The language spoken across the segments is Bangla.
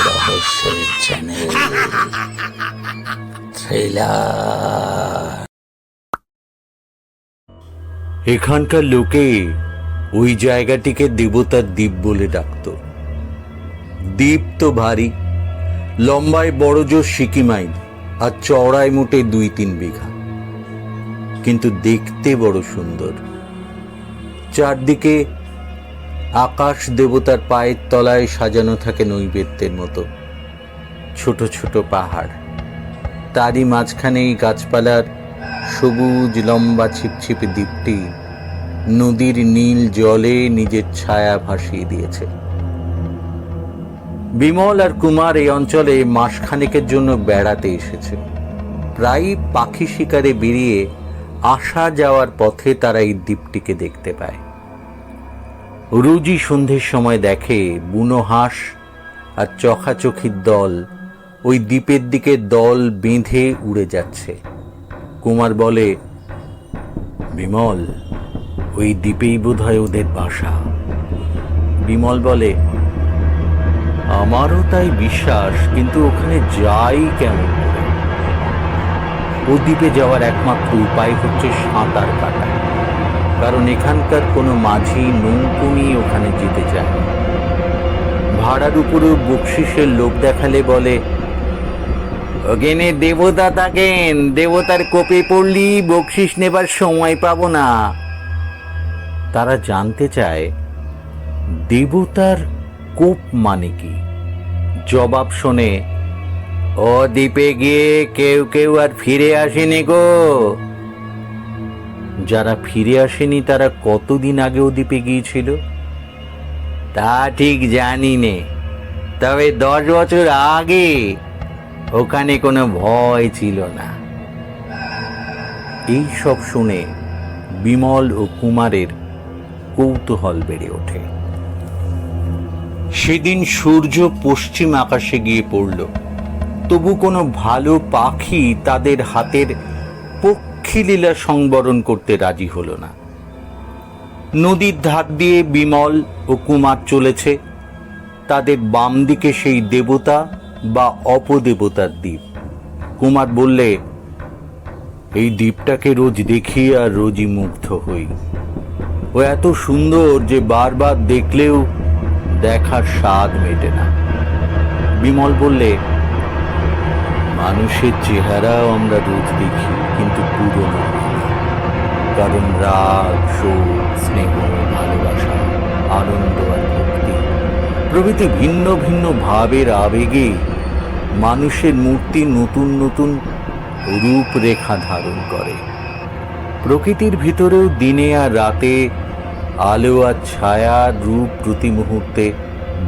রহস্যের চ্যানেল থ্রিলার। এখানকার লোকে ওই জায়গাটিকে দেবতার দ্বীপ বলে ডাকত। দ্বীপ তো ভারী, লম্বায় বড় জোর সিকিমাইল আর চওড়ায় মোটে 2-3 বিঘা, কিন্তু দেখতে বড় সুন্দর। চারদিকে আকাশ দেবতার পায়ের তলায় সাজানো থাকে নৈবেদ্যের মতো ছোট ছোট পাহাড়। তারই মাঝখানে এই গাছপালার সবুজ লম্বা ছিপছিপে দ্বীপটি নদীর নীল জলে নিজের ছায়া ভাসিয়ে দিয়েছে। বিমল আর কুমার এই অঞ্চলে মাসখানেকের জন্য বেড়াতে এসেছে। প্রায় পাখি শিকারে বেরিয়ে আসা যাওয়ার পথে তারা এই দ্বীপটিকে দেখতে পায়। রোজই সন্ধ্যের সময় দেখে বুনো হাঁস আর চোখাচোখির দল ওই দ্বীপের দিকে দল বেঁধে উড়ে যাচ্ছে। কুমার বলে, বিমল, ওই দ্বীপেই বোধহয় ওদের বাসা। বিমল বলে, আমারও তাই বিশ্বাস, কিন্তু ওখানে যাই কেমন করে? ও দ্বীপে যাওয়ার একমাত্র উপায় হচ্ছে সাঁতার কাটা, কারণ এখানকার কোনো মাঝি নৌকো নিয়ে ওখানে যেতে চায়। ভাড়ার উপরেও বকশিসের লোক দেখালে বলে, ওখানে দেবতা থাকেন, দেবতার কোপে পড়লি বকশিস নেবার সময় পাবো না। তারা জানতে চায় দেবতার কোপ মানে কি। জবাব শোনে, ও দ্বীপে গিয়ে কেউ কেউ আর ফিরে আসেনি গো। যারা ফিরে আসেনি তারা কতদিন আগে ও দ্বীপে গিয়েছিল তা ঠিক জানি নে, তবে 10 বছর আগে ওখানে কোনো ভয় ছিল না। এই সব শুনে বিমল ও কুমারের কৌতূহল বেড়ে ওঠে। সেদিন সূর্য পশ্চিম আকাশে গিয়ে পড়ল, তবু কোনো ভালো পাখি তাদের হাতের পক্ষীলীলা সংবরণ করতে রাজি হলো না। নদীর ধার দিয়ে বিমল ও কুমার চলেছে। তাদের বাম দিকে সেই দেবতা বা অপদেবতার দ্বীপ। কুমার বললে, এই দ্বীপটাকে রোজ দেখি আর রোজই মুগ্ধ হই। ও এত সুন্দর যে বারবার দেখলেও দেখার স্বাদ মেটে না। বিমল বললে, মানুষের চেহারাও আমরা রোজ দেখি, কিন্তু পুরনো, কারণ রাগ, শোক, স্নেহ, ভালোবাসা, আনন্দ আর ভক্তি প্রভৃতি ভিন্ন ভিন্ন ভাবের আবেগে মানুষের মূর্তি নতুন নতুন রূপরেখা ধারণ করে। প্রকৃতির ভিতরেও দিনে আর রাতে আলো আর ছায়ার রূপ প্রতি মুহূর্তে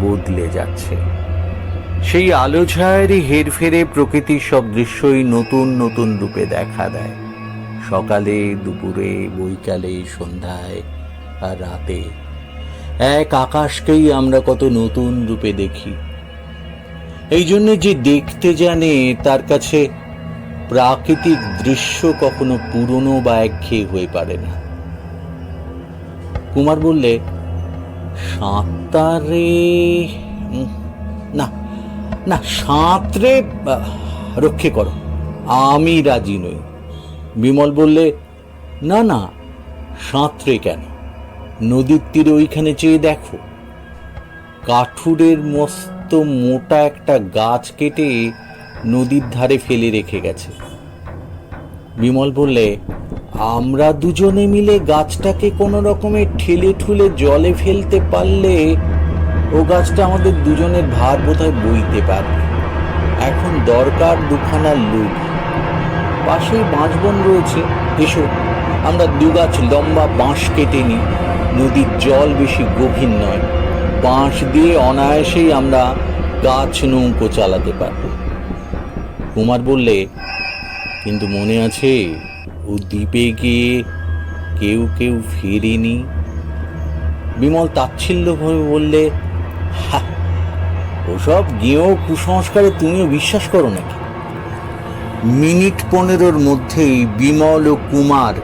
বদলে যাচ্ছে। সেই আলো ছায়ারই হেরফেরে প্রকৃতির সব দৃশ্যই নতুন নতুন রূপে দেখা দেয়। সকালে, দুপুরে, বৈকালে, সন্ধ্যায় আর রাতে এক আকাশকেই আমরা কত নতুন রূপে দেখি। এই জন্য যে দেখতে জানে তার কাছে প্রাকৃতিক দৃশ্য কখনো পুরনো বা একঘেয়ে হয়ে পারে না। কুমার বললে, সাঁতারে না না, সাঁতরে রক্ষে করো, আমি রাজি নই। বিমল বললে, না না, সাঁতরে কেন? নদীর তীরে ওইখানে চেয়ে দেখো, কাঠুরের মস্ত মোটা একটা গাছ কেটে নদীর ধারে ফেলে রেখে গেছে। বিমল বললে, আমরা দুজনে মিলে গাছটাকে কোনো রকমে ঠেলে ঠুলে জলে ফেলতে পারলে ও গাছটা আমাদের দুজনের ভার বোধহয় বইতে পারবে। এখন দরকার দুখানা লোক। পাশেই বাঁশবন রয়েছে, এসো আমরা 2 গাছ লম্বা বাঁশ কেটে নিই। নদীর জল বেশি গভীর নয়, বাঁশ দিয়ে অনায়াসেই আমরা গাছ নৌকো চালাতে পারব। কুমার বললে, কিন্তু মনে আছে ও দ্বীপে গিয়ে কেউ কেউ ফেরেনি? বিমল তাচ্ছিল্যভাবে বললে, ওসব গেঁয়ো কুসংস্কারে তুমিও বিশ্বাস করো নাকি? মিনিট 15 মধ্যেই বিমল ও কুমার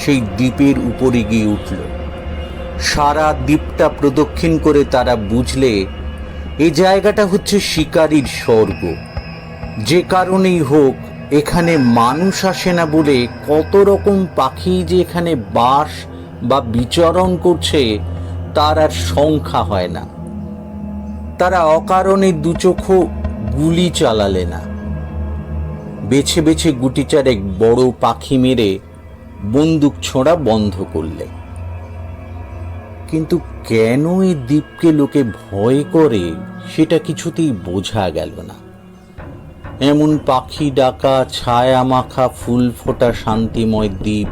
সেই দ্বীপের উপরে গিয়ে উঠল। সারা দ্বীপটা প্রদক্ষিণ করে তারা বুঝলে এই জায়গাটা হচ্ছে শিকারীর স্বর্গ। যে কারণেই হোক এখানে মানুষ আসে না বলে কত রকম পাখি যে এখানে বাস বা বিচরণ করছে তার আর সংখ্যা হয় না। তারা অকারণে দুচোখো গুলি চালালে না, বেছে বেছে গুটি চারেক বড় পাখি মেরে বন্দুক ছোঁড়া বন্ধ করলে। কিন্তু কেন এই দ্বীপকে লোকে ভয় করে সেটা কিছুতেই বোঝা গেল না। এমন পাখি ডাকা, ছায়া মাখা, ফুল ফোটা শান্তিময় দ্বীপ,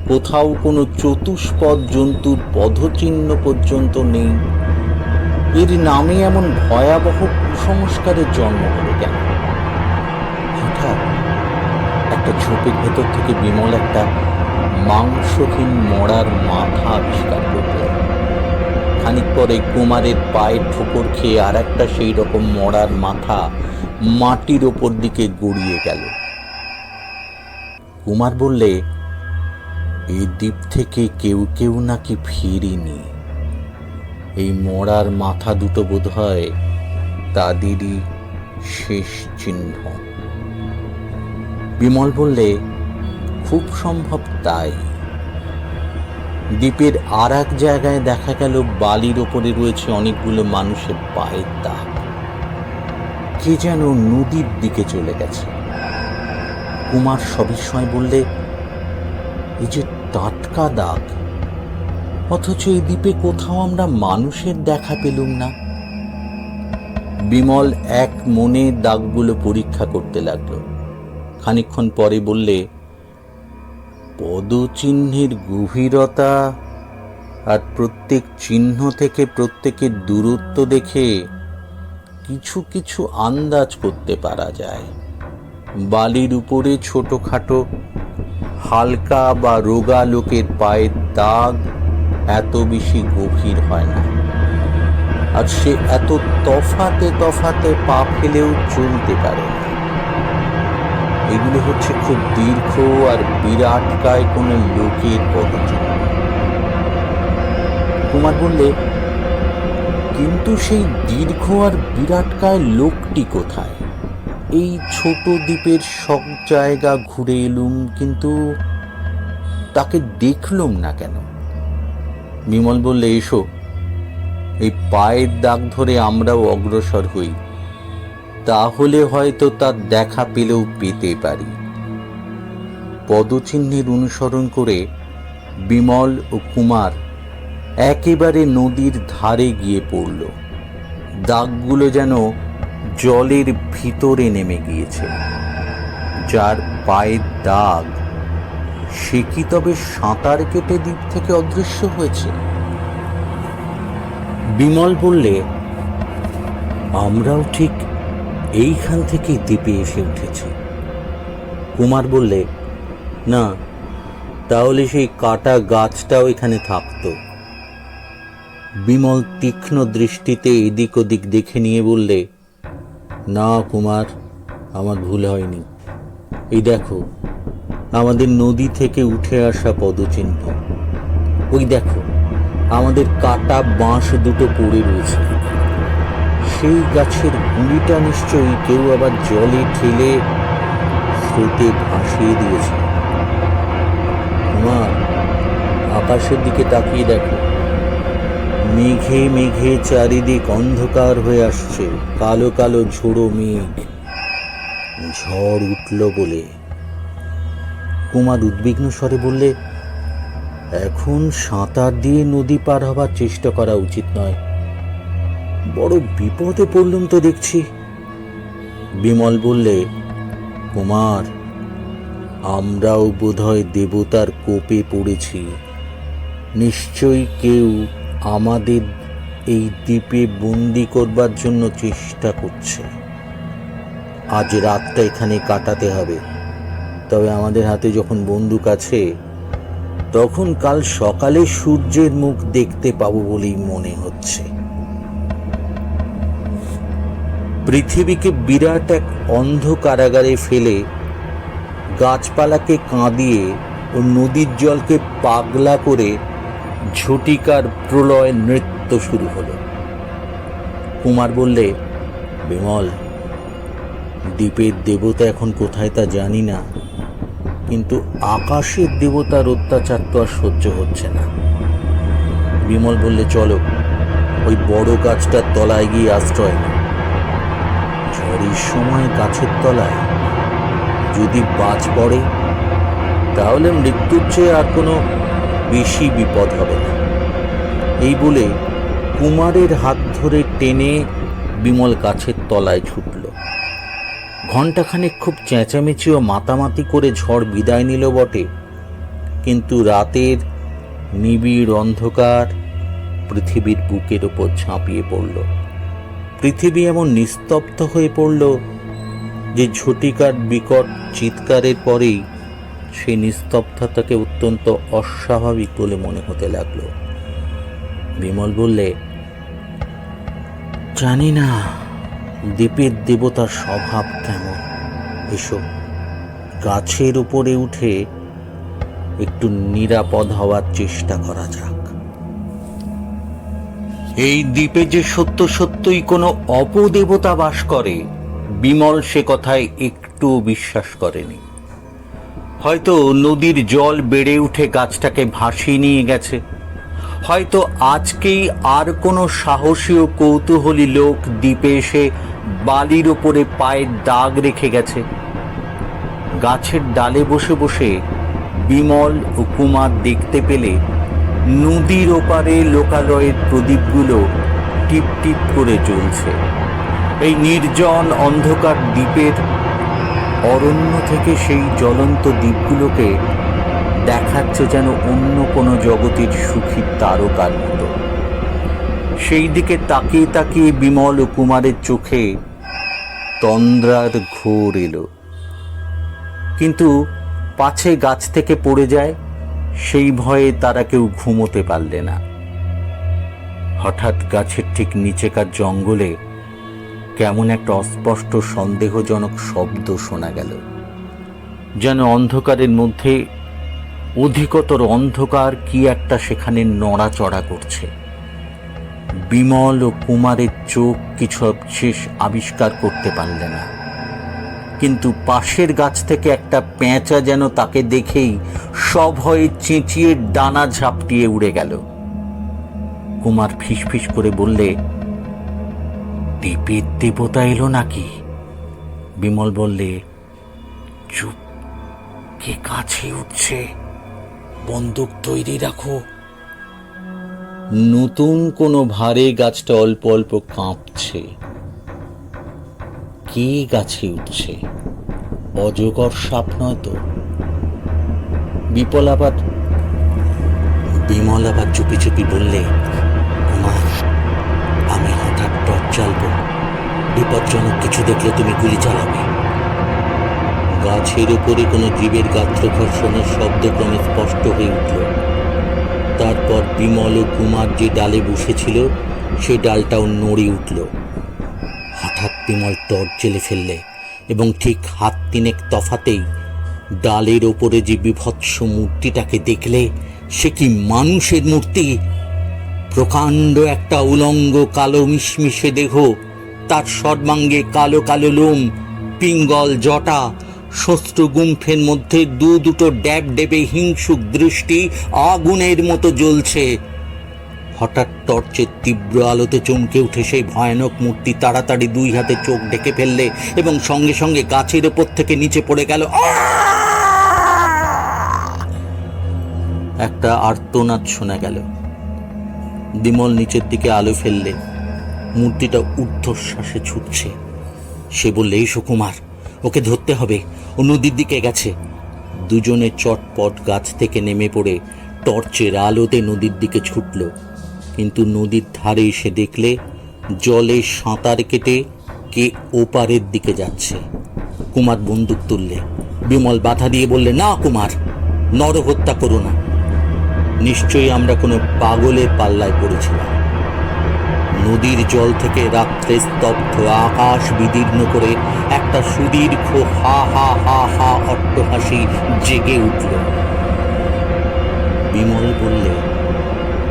কোথাও কোনো চতুষ্পদ জন্তুর পদচিহ্ন পর্যন্ত নেই। এর নামে এমন ভয়াবহ কুসংস্কারের জন্ম হলো কেন? হঠাৎ একটা ঝোপের ভেতর থেকে বিমল একটা মাংসহীন মরার মাথা আবিষ্কার করল। খানিক পরে কুমারের পায়ের ঠোকর খেয়ে আর একটা সেই রকম মরার মাথা মাটির ওপর দিকে গড়িয়ে গেল। কুমার বললে, এই দ্বীপ থেকে কেউ কেউ নাকি ফিরিনি। এই মরার মাথা দুটো বোধহয় তাদেরই শেষ চিহ্ন। বিমল বললে, খুব সম্ভব তাই। দ্বীপের আর এক জায়গায় দেখা গেল বালির ওপরে রয়েছে অনেকগুলো মানুষের পায়ের দাগ। কে যেন নদীর দিকে চলে গেছে। কুমার সবিস্ময় বললে, এই যে টাটকা দাগ, অথচ এই দ্বীপে কোথাও আমরা মানুষের দেখা পেলুম না। বিমল এক মনে দাগগুলো পরীক্ষা করতে লাগলো। খানিকক্ষণ পরে বললে, পদচিহ্নের গভীরতা আর প্রত্যেক চিহ্ন থেকে প্রত্যেকের দূরত্ব দেখে কিছু কিছু আন্দাজ করতে পারা যায়। বালির উপরে ছোটখাটো হালকা বা রোগা লোকের পায়ের দাগ এত বেশি গভীর হয় না, আর সে এত তফাতে তফাতে পা ফেলেও চলতে পারে না। এগুলো হচ্ছে খুব দীর্ঘ আর বিরাটকায় কোনো লোকের পদচিহ্ন। কুমার বললে, কিন্তু সেই দীর্ঘ আর বিরাটকায় লোকটি কোথায়? এই ছোট দ্বীপের সব জায়গা ঘুরে এলুম, কিন্তু তাকে দেখলুম না কেন? বিমল বললে, এসো, এই পায়ের দাগ ধরে আমরাও অগ্রসর হই, তাহলে হয়তো তার দেখা পেলেও পেতে পারি। পদচিহ্নের অনুসরণ করে বিমল ও কুমার একেবারে নদীর ধারে গিয়ে পড়ল। দাগগুলো যেন জলের ভিতরে নেমে গিয়েছে। যার পায়ের দাগ, সে কি তবে সাঁতার কেটে দ্বীপ থেকে অদৃশ্য হয়েছে? বিমল বললে, আমরাও ঠিক এইখান থেকে দ্বীপে এসে উঠেছি। কুমার বললে, না, তাহলে সেই কাটা গাছটাও এখানে থাকতো। বিমল তীক্ষ্ণ দৃষ্টিতে এদিক ওদিক দেখে নিয়ে বললে, না কুমার, আমার ভুল হয়নি। এই দেখো, আমাদের নদী থেকে উঠে আসা পদচিহ্ন। ওই দেখো, আমাদের কাটা বাঁশ দুটো পড়ে রয়েছে। সেই গাছের গুঁড়িটা নিশ্চয়ই কেউ আবার জলে ঠেলে স্রোতে ভাসিয়ে দিয়েছে। কুমার, আকাশের দিকে তাকিয়ে দেখো, মেঘে মেঘে চারিদিক অন্ধকার হয়ে আসছে, কালো কালো ঝোড়ো মেঘ। ঝড় উঠল বলে। কুমার উদ্বিগ্ন স্বরে বললে, এখন সাঁতার দিয়ে নদী পার হবার চেষ্টা করা উচিত নয়, বড় বিপদে পড়লুম তো দেখছি। বিমল বললে, কুমার, আমরাও বোধহয় দেবতার কোপে পড়েছি। নিশ্চয়ই কেউ আমাদের এই দ্বীপে বন্দি করবার জন্য চেষ্টা করছে। আজ রাতটা এখানে কাটাতে হবে, তবে আমাদের হাতে যখন বন্দুক আছে তখন কাল সকালে সূর্যের মুখ দেখতে পাবো বলেই মনে হচ্ছে। পৃথিবীকে বিরাট এক অন্ধ কারাগারে ফেলে গাছপালাকে কাঁদিয়ে ও নদীর জলকে পাগলা করে ঝটিকার প্রলয় নৃত্য শুরু হলো। কুমার বললে, বিমল, দ্বীপের দেবতা এখন কোথায় তা জানি না, কিন্তু আকাশের দেবতার অত্যাচার তো আর সহ্য হচ্ছে না। বিমল বললে, চলো ওই বড় গাছটার তলায় গিয়ে আশ্রয় নিই। ঝড়ের সময় গাছের তলায় যদি বাজ পড়ে তাহলে মৃত্যুর চেয়ে আর কোনো বেশি বিপদ হবে না। এই বলে কুমারের হাত ধরে টেনে বিমল গাছের তলায় ছুটল। ঘণ্টাখানেক খুব চেঁচামেচি ও মাতামাতি করে ঝড় বিদায় নিল বটে, কিন্তু রাতের নিবিড় অন্ধকার পৃথিবীর বুকের ওপর ঝাঁপিয়ে পড়ল। পৃথিবী এমন নিস্তব্ধ হয়ে পড়ল যে ঝটিকার বিকট চিৎকারের পরেই সেই নিস্তব্ধতাকে অত্যন্ত অস্বাভাবিক বলে মনে হতে লাগল। বিমল বললে, জানি না দ্বীপের দেবতার স্বভাব কেমন। এসো গাছের উপরে উঠে একটু নিরাপদ হওয়ার চেষ্টা করা যাক। এই দ্বীপে যে সত্য সত্যই কোনো অপদেবতা বাস করে, বিমল সে কথায় একটু বিশ্বাস করেনি। হয়তো নদীর জল বেড়ে উঠে গাছটাকে ভাসিয়ে নিয়ে গেছে, হয়তো আজকেই আর কোনো সাহসী ও কৌতূহলী লোক দ্বীপে এসে বালির ওপরে পায়ের দাগ রেখে গেছে। গাছের ডালে বসে বসে বিমল ও কুমার দেখতে পেলে নদীর ওপারে লোকালয়ের প্রদীপগুলো টিপ টিপ করে জ্বলছে। এই নির্জন অন্ধকার দ্বীপের অরণ্য থেকে সেই জ্বলন্ত দ্বীপগুলোকে দেখাচ্ছে যেন অন্য কোনো জগতের সুখী তারকার মতো। সেই দিকে তাকিয়ে তাকিয়ে বিমল ও কুমারের চোখে তন্দ্রার ঘোর এলো, কিন্তু পাছে গাছ থেকে পড়ে যায় সেই ভয়ে তারা কেউ ঘুমোতে পারলে না। হঠাৎ গাছের ঠিক নিচেকার জঙ্গলে কেমন একটা অস্পষ্ট সন্দেহজনক শব্দ শোনা গেল, যেন অন্ধকারের মধ্যে অধিকতর অন্ধকার কি একটা সেখানে নড়াচড়া করছে। বিমল ও কুমারের চোখ কিছু শেষ আবিষ্কার করতে পারলে না, কিন্তু পাশের গাছ থেকে একটা পেঁচা যেন তাকে দেখেই সভয়ে চেঁচিয়ে ডানা ঝাপটিয়ে উড়ে গেল। কুমার ফিসফিস করে বললে, দ্বীপের দেবতা এলো নাকি? বিমল বললে, চুপ, কে কাছে উঠছে, বন্দুক তৈরি রাখো। নতুন কোনো ভারে গাছটা অল্প অল্প কাঁপছে। কে গাছে উঠছে? অজগর সাপ নয় তো? বিমল আবার চুপি চুপি বললে, কুমার, আমি হঠাৎ টর্চ জ্বালবো, বিপজ্জনক কিছু দেখলে তুমি গুলি চালাবে। গাছের উপরে কোনো জীবের গাত্র ঘর্ষণের শব্দ ক্রমে স্পষ্ট হয়ে উঠল। তারপর বিমল ও কুমার যে ডালে বসেছিল সে ডালটাও নড়ে উঠল। হঠাৎ বিমল টর্চ জ্বেলে ফেললে এবং ঠিক হাত তিনেক তফাতেই ডালের ওপরে যে বিভৎস মূর্তিটাকে দেখলে সে কি মানুষের মূর্তি! প্রকাণ্ড একটা উলঙ্গ কালো মিশমিশে দেহ, তার সর্বাঙ্গে কালো কালো লোম, পিঙ্গল জটা, শস্ত্র গুম্ফের মধ্যে দুটো ড্যাব ডেবে হিংসুক দৃষ্টি আগুনের মতো জ্বলছে। হঠাৎ টর্চের তীব্র আলোতে চমকে উঠে সেই ভয়ানক মূর্তি তাড়াতাড়ি দুই হাতে চোখ ঢেকে ফেললে এবং সঙ্গে সঙ্গে গাছের ওপর থেকে নিচে পড়ে গেল। একটা আর্তনাদ শোনা গেল। বিমল নিচের দিকে আলো ফেললে। মূর্তিটা ঊর্ধ্বশ্বাসে ছুটছে। সে বললে, এই সুকুমার, ওকে ধরতে হবে, ও নদীর দিকে গেছে। দুজনে চটপট গাছ থেকে নেমে পড়ে টর্চের আলোতে নদীর দিকে ছুটল, কিন্তু নদীর ধারে এসে দেখলে জলে সাঁতার কেটে কে ওপারের দিকে যাচ্ছে। কুমার বন্দুক তুললে। বিমল বাধা দিয়ে বললে, না কুমার, নরহত্যা করো না। নিশ্চয়ই আমরা কোনো পাগলের পাল্লায় পড়েছিলাম। নদীর জল থেকে রাত্রে স্তব্ধ আকাশ বিদীর্ণ করে একটা সুদীর্ঘ হা হা হা হা অট্টহাসি জেগে উঠল। বিমল বললে,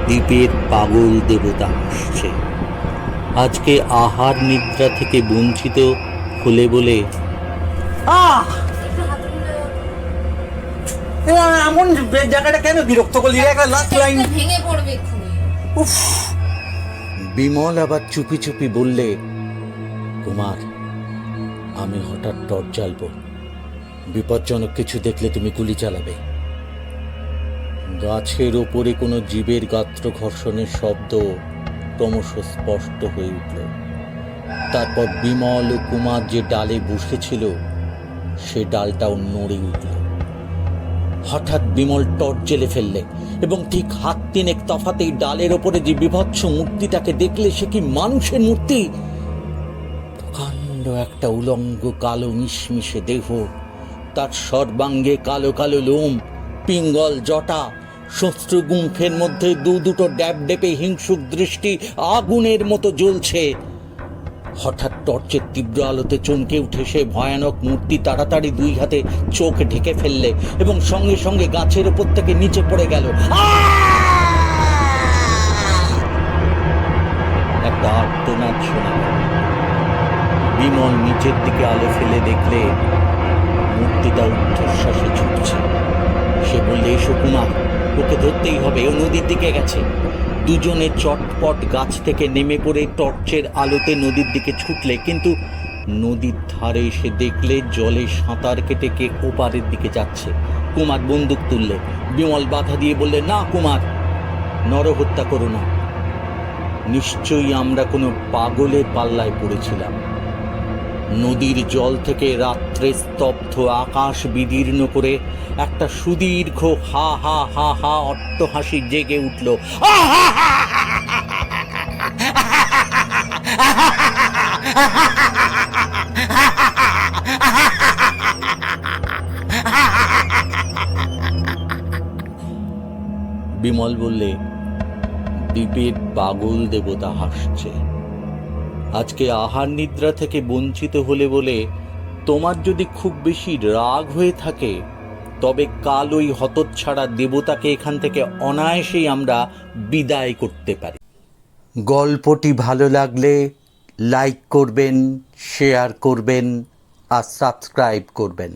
দ্বীপের পাগল দেবতা আসছে। আজকে আহার নিদ্রা থেকে বঞ্চিত হলে বলে এমন জায়গাটা কেন বিরক্ত করলি রে? একটা লাস্ট লাইন ভেঙে পড়বে খুবই। উফ, বিমল আবার চুপি চুপি বললে, কুমার, আমি হঠাৎ টর্চ জ্বালবো, বিপজ্জনক কিছু দেখলে তুমি গুলি চালাবে। গাছের ওপরে কোনো জীবের গাত্র ঘর্ষণের শব্দ ক্রমশ স্পষ্ট হয়ে উঠল। তারপর বিমল ও কুমার যে ডালে বসেছিল সে ডালটাও নড়ে উঠল। হঠাৎ বিমল টর্চ জ্বেলে ফেললে এবং ঠিক হাত তিনেক তফাতেই ডালের ওপরে যে বিভৎস মূর্তিটাকে দেখলে সে কি মানুষের মূর্তি? প্রকাণ্ড একটা উলঙ্গ কালো মিশমিশে দেহ, তার সর্বাঙ্গে কালো কালো লোম, পিঙ্গল জটা, শস্ত্রগুম্ফের মধ্যে দুটো ড্যাব ডেপে হিংসুক দৃষ্টি আগুনের মতো জ্বলছে। হঠাৎ টর্চের তীব্র আলোতে চমকে উঠে সে ভয়ানক মূর্তি তাড়াতাড়ি দুই হাতে চোখ ঢেকে ফেললে এবং সঙ্গে সঙ্গে গাছের উপর থেকে নিচে পড়ে গেল। একটা আর্তনাদ শোনা গেল। বিমল নিচের দিকে আলো ফেলে দেখলে মূর্তিটা ঊর্ধ্বশ্বাসে ছুটছে। সে বললে, এসো কুমার, ওকে ধরতেই হবে, ও নদীর দিকে গেছে। দুজনে চটপট গাছ থেকে নেমে পড়ে টর্চের আলোতে নদীর দিকে ছুটলে, কিন্তু নদীর ধারে এসে দেখলে জলে সাঁতার কেটে কে ওপারের দিকে যাচ্ছে। কুমার বন্দুক তুললে। বিমল বাধা দিয়ে বললে, না কুমার, নরহত্যা করো না। নিশ্চয়ই আমরা কোনো পাগলের পাল্লায় পড়েছিলাম। নদীর জল থেকে রাত্রে স্তব্ধ আকাশ বিদীর্ণ করে একটা সুদীর্ঘ হা হা হা হা অট্টহাসি জেগে উঠল। বিমল বললে, দ্বীপের পাগল দেবতা হাসছে। আজকে আহার নিদ্রা থেকে বঞ্চিত হলে বলে তোমার যদি খুব বেশি রাগ হয়ে থাকে, তবে কাল ওই হতচ্ছাড়া দেবতাকে এখান থেকে অনায়াসেই আমরা বিদায় করতে পারি। গল্পটি ভালো লাগলে লাইক করবেন, শেয়ার করবেন আর সাবস্ক্রাইব করবেন।